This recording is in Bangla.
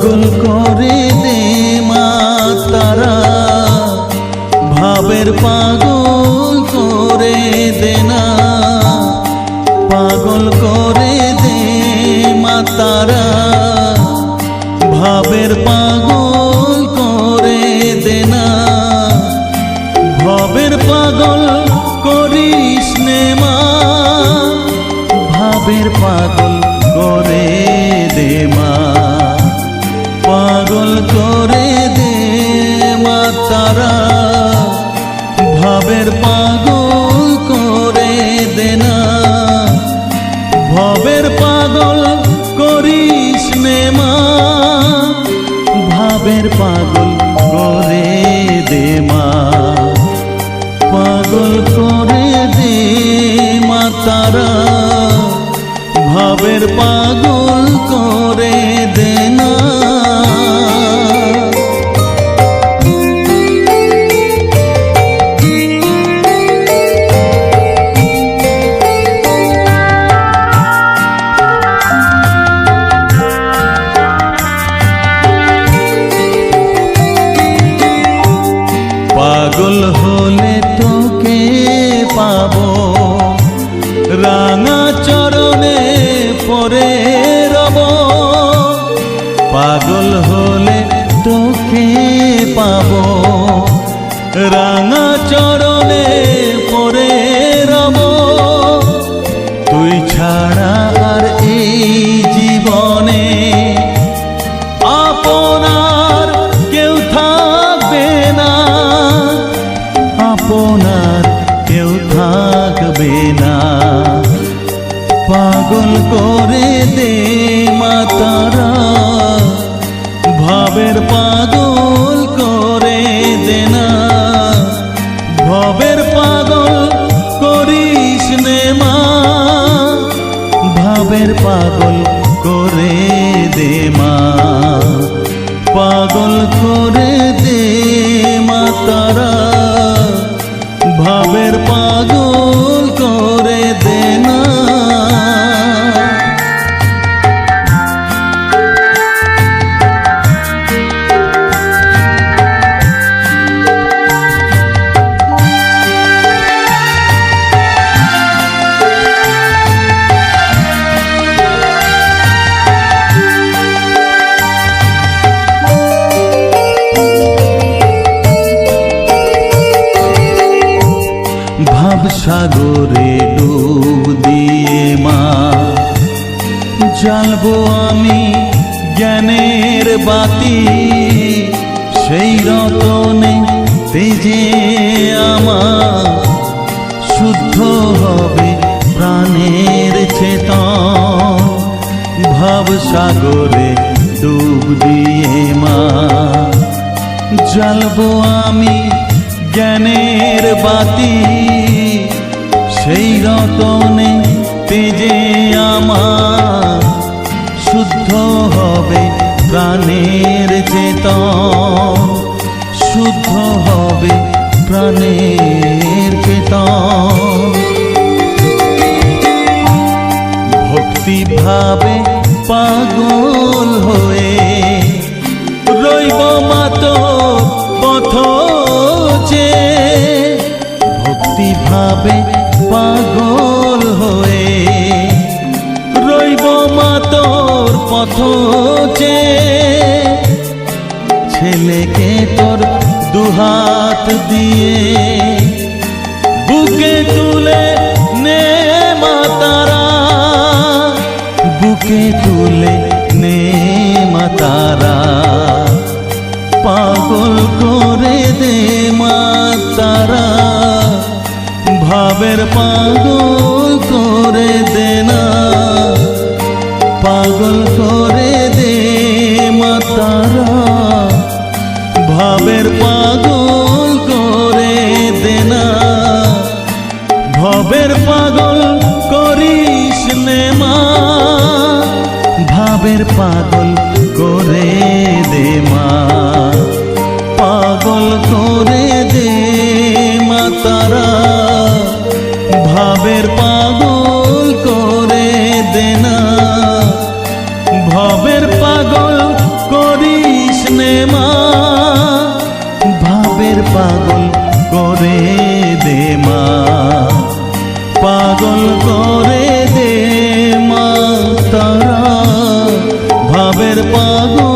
পাগল করে দে মা তারা, ভাবের পাগল করে দে না, পাগল করে দে মা তারা, ভাবের পাগল করে দে না, ভবের পাগল করিস নে মা, ভাবের পাগল করে দে মা, পাগল করে দে মা তারা, ভাবের পাগল করে দে না, ভবের পাগল করিস নে মা, ভাবের পাগল করে দে মা, পাগল করে দে মা তারা, ভাবের পাগল করে দে না। পাগল হলে তোকে পাবো, রাঙা চরণে পরে রব, পাগল হলে তোকে পাবো, রাঙা চরণে পরে রব, তুই ছাড়া আর এই জীবনে আপনার কেউ থাকবে না, আপনার কেউ থাকবে না, পাগল করে দে মা তারা, ভাবের পাগল করে দে না, ভবের পাগল করিস নে মা, ভাবের পাগল করে দে মা, পাগল করে দে মা তারা, ভাবের পাগল করে দে না। সাগরে ডুব দিয়ে মা জ্বালবো আমি জ্ঞানের বাতি, সেই রতনে তেজে আমার শুদ্ধ হবে প্রাণের চেতন, ভাব সাগরে ডুব দিয়ে মা জ্বালবো আমি জ্ঞানের বাতি, সেই রতনে তেজে আমার শুদ্ধ হবে প্রাণের চেতন, শুদ্ধ হবে প্রাণের চেতন, ভক্তি ভাবে পাগল হয়ে রইব মাতো পথ চেয়ে, ভক্তি ভাবে পাগল হয়ে রইব মা তোর পথ চেয়ে, ছেলেকে তোর দুহাত দিয়ে বুকে তুলে নে মা তারা, বুকে তুলে নে মা তারা, পাগল করে দে মা তারা, ভাবের পাগল করে দে না, পাগল করে দে মা তারা, ভাবের পাগল করে দে না, ভবের পাগল করিস নে মা, ভাবের পাগল করে দে মা, পাগল করে দে মা তারা, ভাবের পাগল করে দে না, ভবের পাগল করে ভাবের পাগল করে দে মা, পাগল করে দে মা তারা, ভাবের পাগল